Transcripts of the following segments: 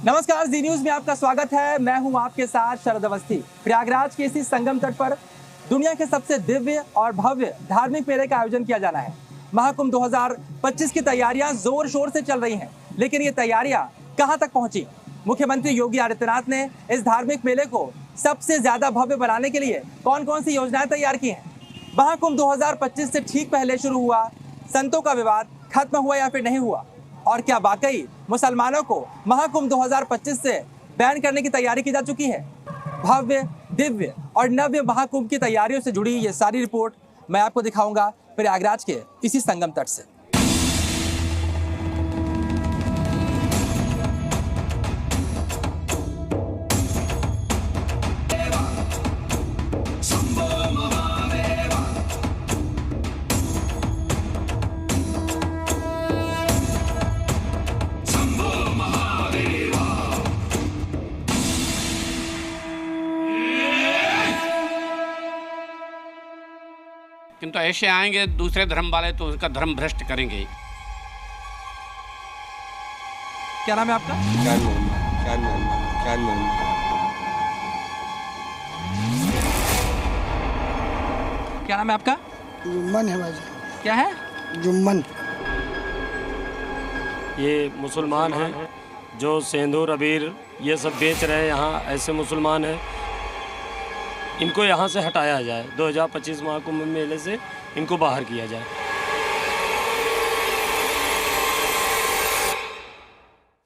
नमस्कार, जी न्यूज में आपका स्वागत है। मैं हूं आपके साथ शरद अवस्थी। प्रयागराज के इसी संगम तट पर दुनिया के सबसे दिव्य और भव्य धार्मिक मेले का आयोजन किया जाना है। महाकुंभ 2025 की तैयारियां जोर शोर से चल रही हैं, लेकिन ये तैयारियां कहां तक पहुंची? मुख्यमंत्री योगी आदित्यनाथ ने इस धार्मिक मेले को सबसे ज्यादा भव्य बनाने के लिए कौन कौन सी योजनाएं तैयार की हैं? महाकुंभ 2025 से ठीक पहले शुरू हुआ संतों का विवाद खत्म हुआ या फिर नहीं हुआ? और क्या वाकई मुसलमानों को महाकुंभ 2025 से बैन करने की तैयारी की जा चुकी है? भव्य, दिव्य और नव्य महाकुंभ की तैयारियों से जुड़ी ये सारी रिपोर्ट मैं आपको दिखाऊंगा प्रयागराज के इसी संगम तट से। किंतु ऐसे आएंगे दूसरे धर्म वाले तो उसका धर्म भ्रष्ट करेंगे ही। क्या नाम है आपका? चांद मोहम्मद। क्या नाम है आपका? जुम्मन है भाई। क्या है? जुम्मन। ये मुसलमान हैं जो सिंदूर अबीर ये सब बेच रहे हैं यहाँ, ऐसे मुसलमान हैं। इनको यहाँ से हटाया जाए, 2025 महाकुंभ मेले से इनको बाहर किया जाए।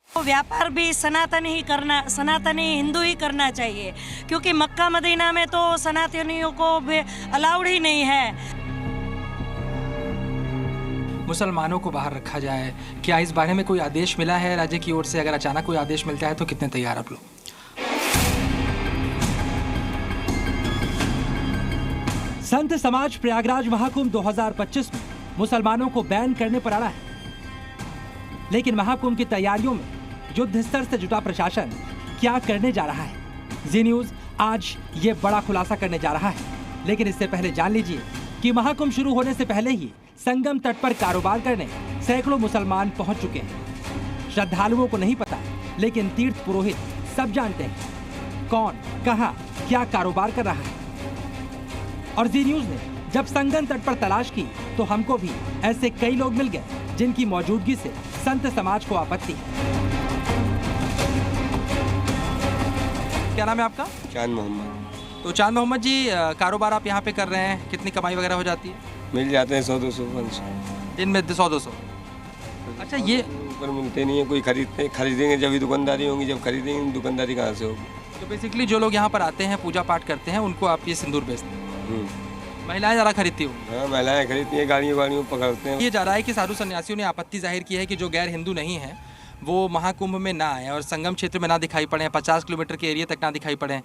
व्यापार भी सनातनी हिंदू ही करना चाहिए, क्योंकि मक्का मदीना में तो सनातनियों को अलाउड ही नहीं है। मुसलमानों को बाहर रखा जाए, क्या इस बारे में कोई आदेश मिला है राज्य की ओर से? अगर अचानक कोई आदेश मिलता है तो कितने तैयार आप लोग? संत समाज प्रयागराज महाकुंभ 2025 में मुसलमानों को बैन करने पर अड़ा है, लेकिन महाकुंभ की तैयारियों में युद्ध स्तर से जुटा प्रशासन क्या करने जा रहा है? जी न्यूज आज ये बड़ा खुलासा करने जा रहा है। लेकिन इससे पहले जान लीजिए कि महाकुंभ शुरू होने से पहले ही संगम तट पर कारोबार करने सैकड़ों मुसलमान पहुंच चुके हैं। श्रद्धालुओं को नहीं पता, लेकिन तीर्थ पुरोहित सब जानते हैं कौन कहां क्या कारोबार कर रहा है। और जी न्यूज ने जब संगम तट पर तलाश की तो हमको भी ऐसे कई लोग मिल गए जिनकी मौजूदगी से संत समाज को आपत्ति है। क्या नाम है आपका? चांद मोहम्मद। तो चांद मोहम्मद जी, कारोबार आप यहाँ पे कर रहे हैं, कितनी कमाई वगैरह हो जाती है? मिल जाते हैं 100-200 दिन में 100-200। अच्छा, ये ऊपर मिलते नहीं है। कोई खरीदेंगे जब ही दुकानदारी होगी, जब खरीदेंगे दुकानदारी कहाँ से होगी? तो बेसिकली जो लोग यहाँ पर आते हैं पूजा पाठ करते हैं उनको आप ये सिंदूर बेचते हैं? महिलाएं ज़्यादा खरीदती होंगी? हाँ, महिलाएं खरीदती हैं, गाड़ियों पकड़ते हैं। ये जा रहा है कि साधु सन्यासियों ने आपत्ति जाहिर की है कि जो गैर हिंदू नहीं है वो महाकुंभ में ना आए और संगम क्षेत्र में ना दिखाई पड़े, 50 किलोमीटर के एरिया तक ना दिखाई पड़े।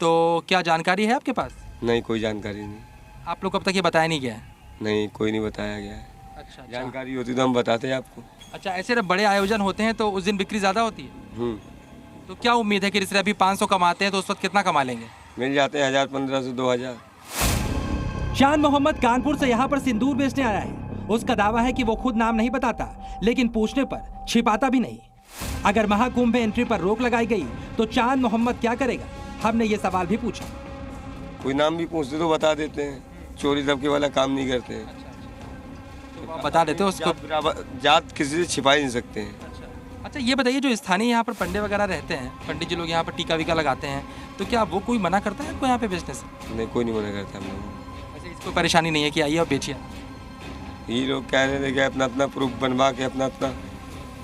तो क्या जानकारी है आपके पास? नहीं, कोई जानकारी नहीं। आप लोग को अब तक ये बताया नहीं गया है? नहीं, कोई नहीं बताया गया है। अच्छा, जानकारी होती तो हम बताते आपको। अच्छा, ऐसे जब बड़े आयोजन होते हैं तो उस दिन बिक्री ज़्यादा होती है? तो क्या उम्मीद है कि जैसे अभी 500 कमाते हैं तो उस वक्त कितना कमा लेंगे? मिल जाते हैं 1000, 1500, 2000। चांद मोहम्मद कानपुर से यहाँ पर सिंदूर बेचने आया है। उसका दावा है कि वो खुद नाम नहीं बताता, लेकिन पूछने पर छिपाता भी नहीं। अगर महाकुंभ में एंट्री पर रोक लगाई गई तो चांद मोहम्मद क्या करेगा? हमने ये सवाल भी पूछा। कोई नाम भी पूछते तो बता देते हैं, चोरी दबके वाला काम नहीं करते हैं। तो आप बता देते हो उसको? जात किसी से छिपा ही नहीं सकते हैं। अच्छा, ये बताइए, जो स्थानीय यहाँ पर पंडित वगैरह रहते हैं, पंडित जी लोग यहाँ पर टीका वीका लगाते हैं, तो क्या वो कोई मना करता है आपको यहाँ पे बेचने से? नहीं, कोई नहीं मना करता हम लोग। कोई परेशानी नहीं है कि आइए और बेचिए? ये लोग कह रहे थे कि अपना प्रूफ बनवा के अपना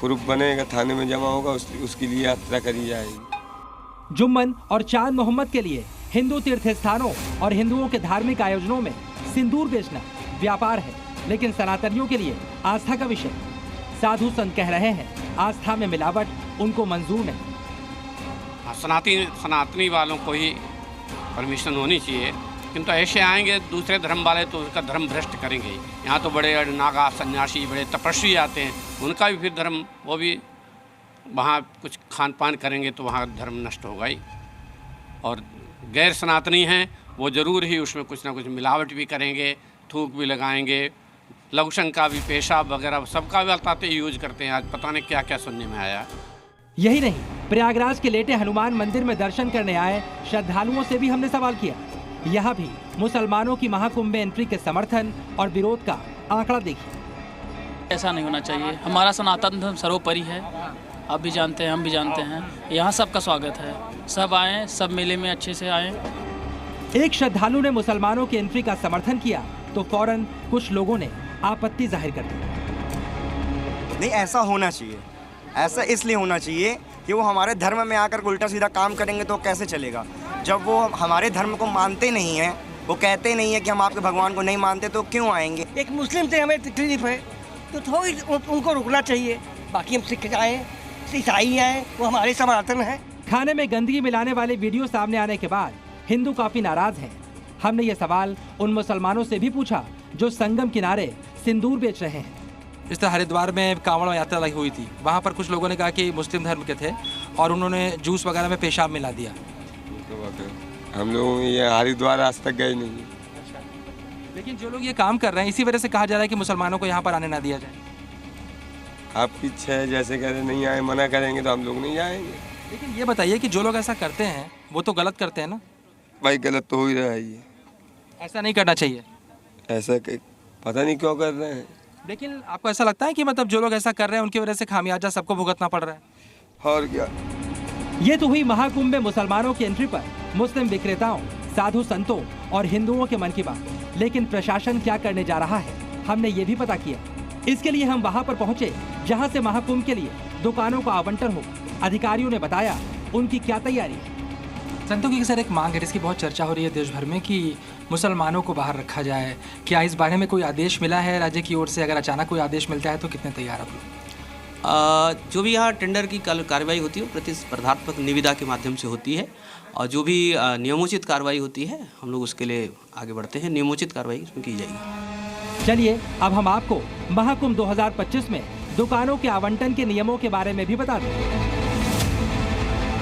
प्रूफ बनेगा, थाने में जमा होगा, उसके लिए यात्रा करी जाएगी। जुम्मन और चांद मोहम्मद के लिए हिंदू तीर्थ स्थानों और हिंदुओं के धार्मिक आयोजनों में सिंदूर बेचना व्यापार है, लेकिन सनातनियों के लिए आस्था का विषय। साधु संत कह रहे हैं आस्था में मिलावट उनको मंजूर नहीं। सनातनी वालों को ही परमिशन होनी चाहिए, किंतु ऐसे आएंगे दूसरे धर्म वाले तो उसका धर्म भ्रष्ट करेंगे ही। यहाँ तो बड़े नागा सन्यासी, बड़े तपस्वी आते हैं, उनका भी फिर धर्म, वो भी वहाँ कुछ खान पान करेंगे तो वहाँ धर्म नष्ट होगा ही। और गैर सनातनी हैं वो ज़रूर ही उसमें कुछ ना कुछ मिलावट भी करेंगे, थूक भी लगाएंगे, लघुशंका भी, पेशाब वगैरह सबका भी बताते यूज करते हैं। आज पता नहीं क्या क्या सुनने में आया। यही नहीं, प्रयागराज के लेटे हनुमान मंदिर में दर्शन करने आए श्रद्धालुओं से भी हमने सवाल किया। यहाँ भी मुसलमानों की महाकुंभ में एंट्री के समर्थन और विरोध का आंकड़ा देखिए। ऐसा नहीं होना चाहिए। हमारा सनातन धर्म सर्वोपरि है। आप भी जानते हैं, हम भी जानते हैं। यहाँ सबका स्वागत है। सब आएँ, सब मेले में अच्छे से आएँ। एक श्रद्धालु ने मुसलमानों की एंट्री का समर्थन किया तो फौरन कुछ लोगों ने आपत्ति जाहिर कर दी। नहीं, ऐसा होना चाहिए। ऐसा इसलिए होना चाहिए कि वो हमारे धर्म में आकर उल्टा सीधा काम करेंगे तो कैसे चलेगा। जब वो हमारे धर्म को मानते नहीं हैं, वो कहते नहीं है कि हम आपके भगवान को नहीं मानते, तो क्यों आएंगे। एक मुस्लिम से हमें तकलीफ है तो थोड़ी उनको रुकना चाहिए। बाकी हम सिख आए, ईसाई आए, वो हमारे सनातन हैं। खाने में गंदगी मिलाने वाले वीडियो सामने आने के बाद हिंदू काफी नाराज हैं। हमने ये सवाल उन मुसलमानों से भी पूछा जो संगम किनारे सिंदूर बेच रहे हैं। इस तरह हरिद्वार में कांवड़ यात्रा लगी हुई थी, वहाँ पर कुछ लोगों ने कहा कि मुस्लिम धर्म के थे और उन्होंने जूस वगैरह में पेशाब मिला दिया। हम लोग ये हरिद्वार आज तक गए नहीं। लेकिन जो लोग ये काम कर रहे हैं इसी वजह से कहा जा रहा है कि मुसलमानों को यहाँ पर आने ना दिया जाए। आपकी इच्छा है, जैसे कह रहे नहीं आए, मना करेंगे तो हम लोग नहीं जाएंगे। लेकिन ये बताइए कि जो लोग ऐसा करते हैं वो तो गलत करते हैं ना। भाई गलत तो हो ही रहा है, ये ऐसा नहीं करना चाहिए। ऐसा पता नहीं क्यों कर रहे हैं। लेकिन आपको ऐसा लगता है कि मतलब जो लोग ऐसा कर रहे हैं उनकी वजह से खामियाजा सबको भुगतना पड़ रहा है। और क्या। ये तो हुई महाकुंभ में मुसलमानों की एंट्री पर मुस्लिम विक्रेताओं, साधु संतों और हिंदुओं के मन की बात। लेकिन प्रशासन क्या करने जा रहा है, हमने ये भी पता किया। इसके लिए हम वहाँ पर पहुँचे जहाँ से महाकुंभ के लिए दुकानों का आवंटन हो। अधिकारियों ने बताया उनकी क्या तैयारी है। संतों की सर एक मांग है जिसकी बहुत चर्चा हो रही है देश भर में कि मुसलमानों को बाहर रखा जाए। क्या इस बारे में कोई आदेश मिला है राज्य की ओर से? अगर अचानक कोई आदेश मिलता है तो कितने तैयार आप लोग? जो भी यहाँ टेंडर की कार्रवाई होती है वो प्रतिस्पर्धात्मक निविदा के माध्यम से होती है और जो भी नियमोचित कार्रवाई होती है हम लोग उसके लिए आगे बढ़ते हैं। नियमोचित कार्रवाई इसमें की जाएगी। चलिए अब हम आपको महाकुंभ 2025 में दुकानों के आवंटन के नियमों के बारे में भी बता दें।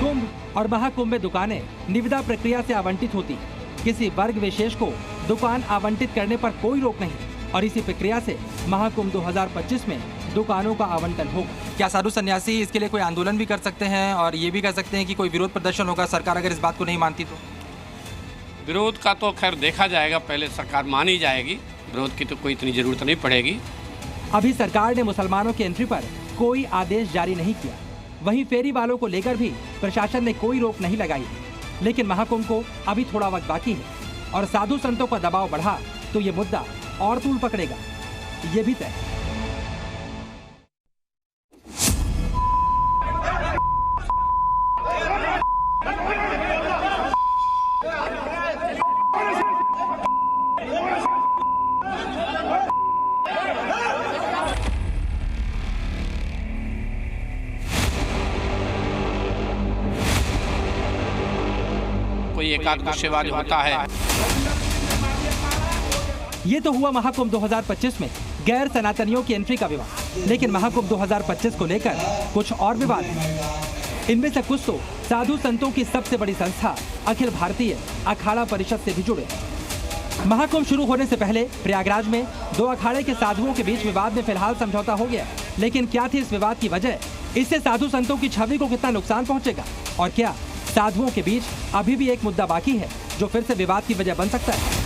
कुंभ और महाकुंभ में दुकानें निविदा प्रक्रिया से आवंटित होती। किसी वर्ग विशेष को दुकान आवंटित करने पर कोई रोक नहीं और इसी प्रक्रिया से महाकुंभ 2025 में दुकानों का आवंटन होगा। क्या साधु सन्यासी इसके लिए कोई आंदोलन भी कर सकते हैं और ये भी कर सकते हैं कि कोई विरोध प्रदर्शन होगा सरकार अगर इस बात को नहीं मानती तो? विरोध का तो खैर देखा जाएगा, पहले सरकार मानी जाएगी। विरोध की तो कोई इतनी ज़रूरत नहीं पड़ेगी। अभी सरकार ने मुसलमानों की एंट्री पर कोई आदेश जारी नहीं किया। वहीं फेरी वालों को लेकर भी प्रशासन ने कोई रोक नहीं लगाई। लेकिन महाकुंभ को अभी थोड़ा वक्त बाकी है और साधु संतों का दबाव बढ़ा तो ये मुद्दा और तूल पकड़ेगा, ये भी तय। कोई एकाध गुस्सेबाज होता है। ये तो हुआ महाकुंभ 2025 में गैर सनातनियों की एंट्री का विवाद। लेकिन महाकुंभ 2025 को लेकर कुछ और विवाद है। इनमें से कुछ तो साधु संतों की सबसे बड़ी संस्था अखिल भारतीय अखाड़ा परिषद से भी जुड़े। महाकुंभ शुरू होने से पहले प्रयागराज में दो अखाड़े के साधुओं के बीच विवाद में फिलहाल समझौता हो गया। लेकिन क्या थी इस विवाद की वजह? इससे साधु संतों की छवि को कितना नुकसान पहुंचेगा? और क्या साधुओं के बीच अभी भी एक मुद्दा बाकी है जो फिर से विवाद की वजह बन सकता है?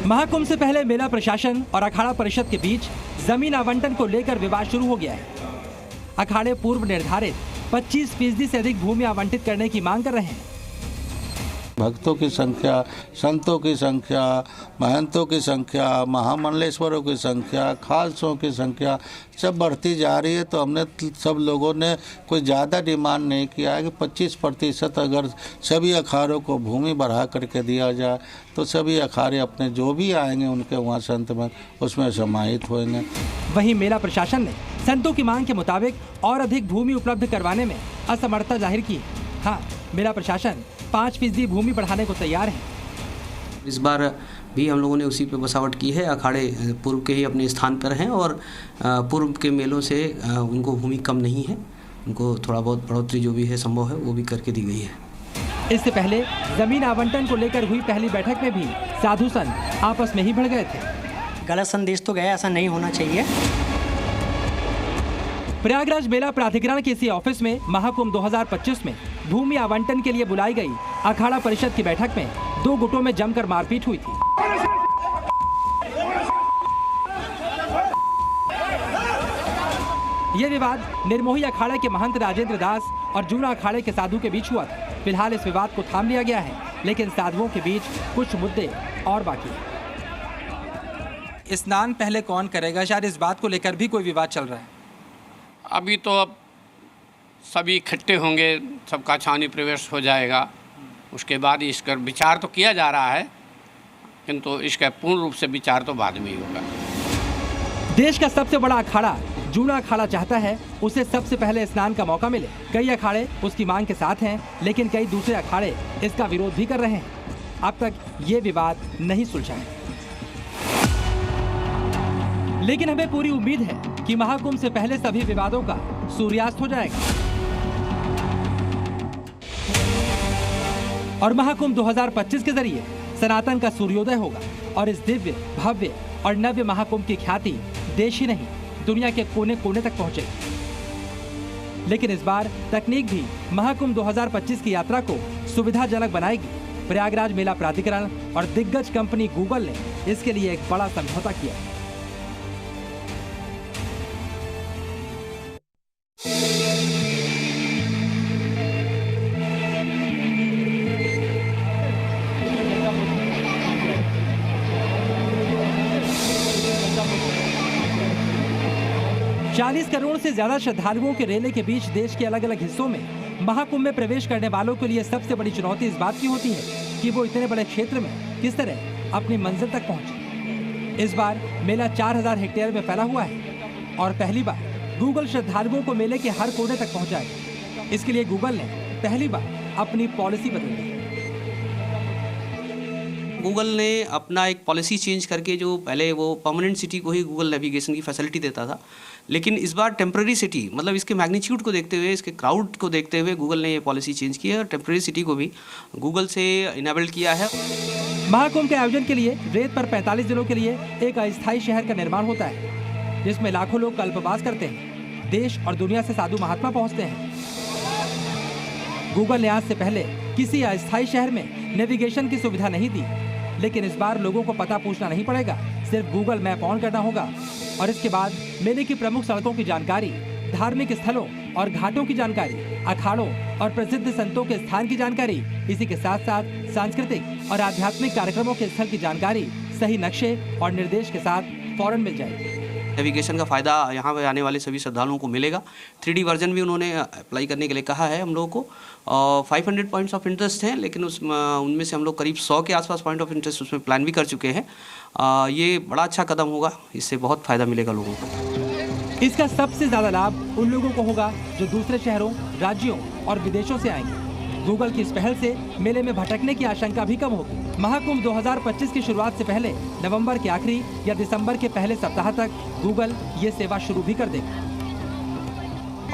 महाकुंभ से पहले मेला प्रशासन और अखाड़ा परिषद के बीच जमीन आवंटन को लेकर विवाद शुरू हो गया है। अखाड़े पूर्व निर्धारित 25% से अधिक भूमि आवंटित करने की मांग कर रहे हैं। भक्तों की संख्या, संतों की संख्या, महंतों की संख्या, महामंडलेश्वरों की संख्या, खालसों की संख्या सब बढ़ती जा रही है। तो हमने सब लोगों ने कोई ज़्यादा डिमांड नहीं किया है कि 25% अगर सभी अखाड़ों को भूमि बढ़ा करके दिया जाए तो सभी अखाड़े अपने जो भी आएंगे उनके वहाँ संत में उसमें समाहित होंगे। वहीं मेला प्रशासन ने संतों की मांग के मुताबिक और अधिक भूमि उपलब्ध करवाने में असमर्थता जाहिर की। हाँ, मेला प्रशासन 5% भूमि बढ़ाने को तैयार है। इस बार भी हम लोगों ने उसी पे बसावट की है। अखाड़े पूर्व के ही अपने स्थान पर हैं और पूर्व के मेलों से उनको भूमि कम नहीं है, उनको थोड़ा बहुत बढ़ोतरी जो भी है संभव है वो भी करके दी गई है। इससे पहले जमीन आवंटन को लेकर हुई पहली बैठक में भी साधु संत आपस में ही भिड़ गए थे। गलत संदेश तो गया, ऐसा नहीं होना चाहिए। प्रयागराज मेला प्राधिकरण के इसी ऑफिस में महाकुंभ 2025 में भूमि आवंटन के लिए बुलाई गई अखाड़ा परिषद की बैठक में 2 गुटों में जमकर मारपीट हुई थी। ये विवाद निर्मोही अखाड़े के महंत राजेंद्र दास और जूना अखाड़े के साधु के बीच हुआ था। फिलहाल इस विवाद को थाम लिया गया है, लेकिन साधुओं के बीच कुछ मुद्दे और बाकी हैं। स्नान पहले कौन करेगा, शायद इस बात को लेकर भी कोई विवाद चल रहा है। अभी तो अब सभी इकट्ठे होंगे, सबका छावनी प्रवेश हो जाएगा, उसके बाद इसका विचार तो किया जा रहा है, किंतु इसका पूर्ण रूप से विचार तो बाद में ही होगा। देश का सबसे बड़ा अखाड़ा जूना अखाड़ा चाहता है उसे सबसे पहले स्नान का मौका मिले। कई अखाड़े उसकी मांग के साथ हैं, लेकिन कई दूसरे अखाड़े इसका विरोध भी कर रहे हैं। अब तक ये विवाद नहीं सुलझा है, लेकिन हमें पूरी उम्मीद है कि महाकुंभ से पहले सभी विवादों का सूर्यास्त हो जाएगा और महाकुंभ 2025 के जरिए सनातन का सूर्योदय होगा और इस दिव्य, भव्य और नव्य महाकुंभ की ख्याति देश ही नहीं दुनिया के कोने कोने तक पहुंचेगी। लेकिन इस बार तकनीक भी महाकुंभ 2025 की यात्रा को सुविधाजनक बनाएगी। प्रयागराज मेला प्राधिकरण और दिग्गज कंपनी गूगल ने इसके लिए एक बड़ा समझौता किया। 40 करोड़ से ज्यादा श्रद्धालुओं के रेले के बीच देश के अलग अलग हिस्सों में महाकुंभ में प्रवेश करने वालों के लिए सबसे बड़ी चुनौती इस बात की होती है कि वो इतने बड़े क्षेत्र में किस तरह अपनी मंजिल तक पहुंचे। इस बार मेला 4000 हेक्टेयर में फैला हुआ है और पहली बार गूगल श्रद्धालुओं को मेले के हर कोने तक पहुंचाएगा। इसके लिए गूगल ने पहली बार अपनी पॉलिसी बदल दी। गूगल ने अपना एक पॉलिसी चेंज करके, जो पहले वो परमानेंट सिटी को ही गूगल नेविगेशन की फैसिलिटी देता था, लेकिन इस बार टेम्पररी सिटी, मतलब इसके मैग्नीट्यूड को देखते हुए, इसके क्राउड को देखते हुए गूगल ने ये पॉलिसी चेंज की है और टेम्पररी सिटी को भी गूगल से इनेबल्ड किया है। महाकुंभ के आयोजन के लिए रेत पर 45 दिनों के लिए एक अस्थायी शहर का निर्माण होता है, जिसमें लाखों लोग कल्पवास करते हैं। देश और दुनिया से साधु महात्मा पहुंचते हैं। गूगल ने आज से पहले किसी अस्थायी शहर में नेविगेशन की सुविधा नहीं दी, लेकिन इस बार लोगों को पता पूछना नहीं पड़ेगा, सिर्फ गूगल मैप ऑन करना होगा और इसके बाद मेले की प्रमुख सड़कों की जानकारी, धार्मिक स्थलों और घाटों की जानकारी, अखाड़ों और प्रसिद्ध संतों के स्थान की जानकारी, इसी के साथ साथ सांस्कृतिक और आध्यात्मिक कार्यक्रमों के स्थल की जानकारी सही नक्शे और निर्देश के साथ फौरन मिल जाएगी। नेविगेशन का फ़ायदा यहाँ पे आने वाले सभी श्रद्धालुओं को मिलेगा। 3D वर्जन भी उन्होंने अप्लाई करने के लिए कहा है हम लोगों को। 500 पॉइंट्स ऑफ इंटरेस्ट हैं, लेकिन उनमें से हम लोग करीब 100 के आसपास पॉइंट ऑफ इंटरेस्ट उसमें प्लान भी कर चुके हैं। ये बड़ा अच्छा कदम होगा, इससे बहुत फ़ायदा मिलेगा लोगों को। इसका सबसे ज़्यादा लाभ उन लोगों को होगा जो दूसरे शहरों, राज्यों और विदेशों से आएंगे। गूगल की इस पहल से मेले में भटकने की आशंका भी कम होगी। महाकुंभ 2025 की शुरुआत से पहले नवंबर के आखिरी या दिसंबर के पहले सप्ताह तक गूगल ये सेवा शुरू भी कर देगा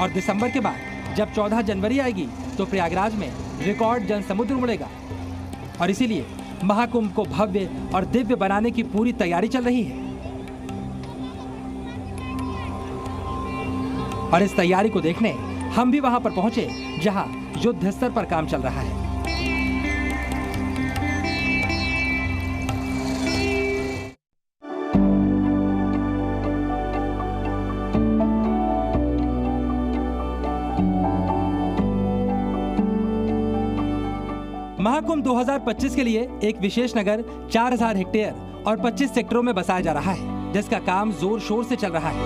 और दिसंबर के बाद जब 14 जनवरी आएगी तो प्रयागराज में रिकॉर्ड जनसमुद्र उमड़ेगा और इसीलिए महाकुंभ को भव्य और दिव्य बनाने की पूरी तैयारी चल रही है। और इस तैयारी को देखने हम भी वहां पर पहुंचे जहां युद्ध स्तर पर काम चल रहा है। महाकुंभ 2025 के लिए एक विशेष नगर 4000 हेक्टेयर और 25 सेक्टरों में बसाया जा रहा है, जिसका काम जोर शोर से चल रहा है।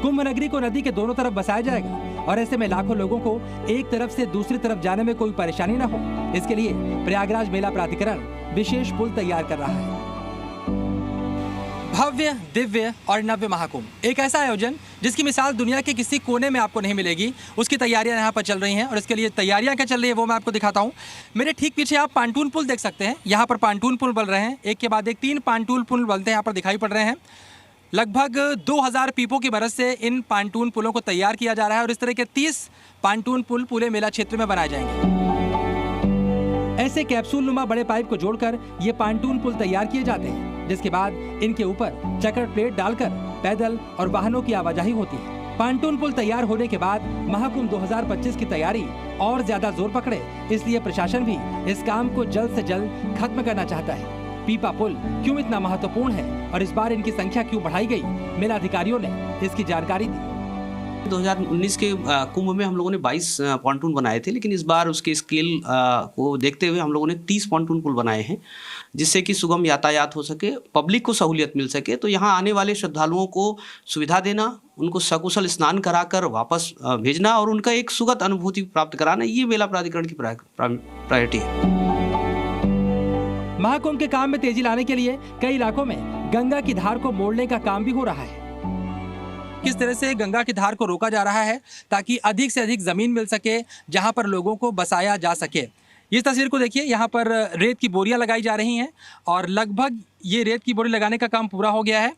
कुंभ नगरी को नदी के दोनों तरफ बसाया जाएगा और ऐसे में लाखों लोगों को एक तरफ से दूसरी तरफ जाने में कोई परेशानी न हो, इसके लिए प्रयागराज मेला प्राधिकरण विशेष पुल तैयार कर रहा है। भव्य, दिव्य और नव्य महाकुंभ, एक ऐसा आयोजन जिसकी मिसाल दुनिया के किसी कोने में आपको नहीं मिलेगी। उसकी तैयारियां यहाँ पर चल रही हैं और इसके लिए तैयारियां क्या चल रही है वो मैं आपको दिखाता हूँ। मेरे ठीक पीछे आप पांटून पुल देख सकते हैं। यहाँ पर पांटून पुल बन रहे हैं, एक के बाद एक 3 पांटून पुल बनते हैं यहाँ पर दिखाई पड़ रहे हैं। लगभग 2000 पीपों की मदद से इन पांटून पुलों को तैयार किया जा रहा है और इस तरह के 30 पांटून पुल पूरे मेला क्षेत्र में बनाए जाएंगे। ऐसे कैप्सूल नुमा बड़े पाइप को जोड़कर ये पांटून पुल तैयार किए जाते हैं। जिसके बाद इनके ऊपर चकर प्लेट डालकर पैदल और वाहनों की आवाजाही होती है। पांटून पुल तैयार होने के बाद महाकुंभ 2025 की तैयारी और ज्यादा जोर पकड़े, इसलिए प्रशासन भी इस काम को जल्द से जल्द खत्म करना चाहता है। पीपा पुल क्यों इतना महत्वपूर्ण है और इस बार इनकी संख्या क्यों बढ़ाई गई, मेला अधिकारियों ने इसकी जानकारी दी। 2019 के कुंभ में हम लोगों ने 22 पॉन्टून बनाए थे, लेकिन इस बार उसके स्केल को देखते हुए हम लोगों ने 30 पॉन्टून पुल बनाए हैं, जिससे कि सुगम यातायात हो सके, पब्लिक को सहूलियत मिल सके। तो यहाँ आने वाले श्रद्धालुओं को सुविधा देना, उनको सकुशल स्नान कराकर वापस भेजना और उनका एक सुखद अनुभूति प्राप्त कराना, ये मेला प्राधिकरण की प्रायोरिटी है। महाकुंभ के काम में तेजी लाने के लिए कई इलाकों में गंगा की धार को मोड़ने का काम भी हो रहा है। किस तरह से गंगा की धार को रोका जा रहा है ताकि अधिक से अधिक जमीन मिल सके जहां पर लोगों को बसाया जा सके। इस तस्वीर को देखिए, यहाँ पर रेत की बोरियां लगाई जा रही हैं और लगभग ये रेत की बोरी लगाने का काम पूरा हो गया है।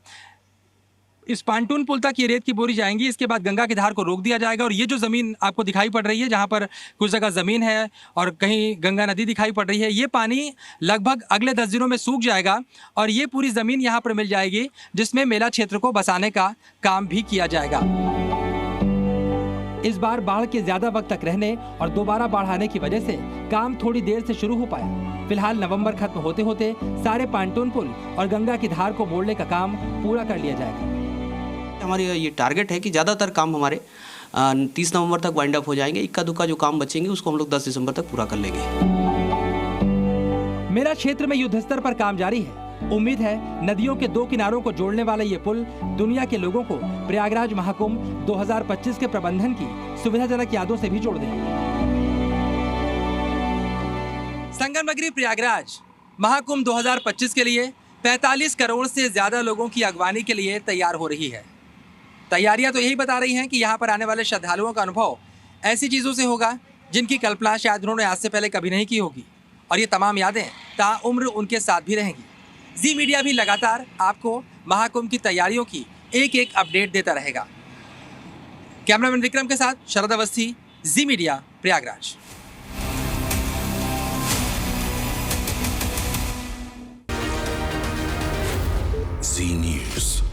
इस पांटून पुल तक ये रेत की बोरी जाएंगी, इसके बाद गंगा की धार को रोक दिया जाएगा और ये जो ज़मीन आपको दिखाई पड़ रही है, जहाँ पर कुछ जगह ज़मीन है और कहीं गंगा नदी दिखाई पड़ रही है, ये पानी लगभग अगले 10 दिनों में सूख जाएगा और ये पूरी ज़मीन यहाँ पर मिल जाएगी, जिसमें मेला क्षेत्र को बसाने का काम भी किया जाएगा। इस बार बाढ़ के ज्यादा वक्त तक रहने और दोबारा बाढ़ आने की वजह से काम थोड़ी देर से शुरू हो पाया। फिलहाल नवंबर खत्म होते होते सारे पांटून पुल और गंगा की धार को मोड़ने का काम पूरा कर लिया जाएगा। हमारी ये टारगेट है कि ज़्यादातर काम हमारे 30 नवंबर तक वाइंड अप हो जाएंगे। इक्का दुक्का जो काम बचेंगे उसको हम लोग 10 दिसंबर तक पूरा कर लेंगे। मेला क्षेत्र में युद्ध स्तर पर काम जारी है। उम्मीद है नदियों के दो किनारों को जोड़ने वाला ये पुल दुनिया के लोगों को प्रयागराज महाकुंभ 2025 के प्रबंधन की सुविधाजनक यादों से भी जोड़ देगा। संगम नगरी प्रयागराज महाकुंभ 2025 के लिए 45 करोड़ से ज्यादा लोगों की अगवानी के लिए तैयार हो रही है। तैयारियां तो यही बता रही हैं कि यहाँ पर आने वाले श्रद्धालुओं का अनुभव ऐसी चीज़ों से होगा जिनकी कल्पना शायद उन्होंने आज से पहले कभी नहीं की होगी, और ये तमाम यादें ताउम्र उनके साथ भी रहेंगी। जी मीडिया भी लगातार आपको महाकुंभ की तैयारियों की एक एक अपडेट देता रहेगा। कैमरामैन विक्रम के साथ शरद अवस्थी, जी मीडिया, प्रयागराज। जी न्यूज़।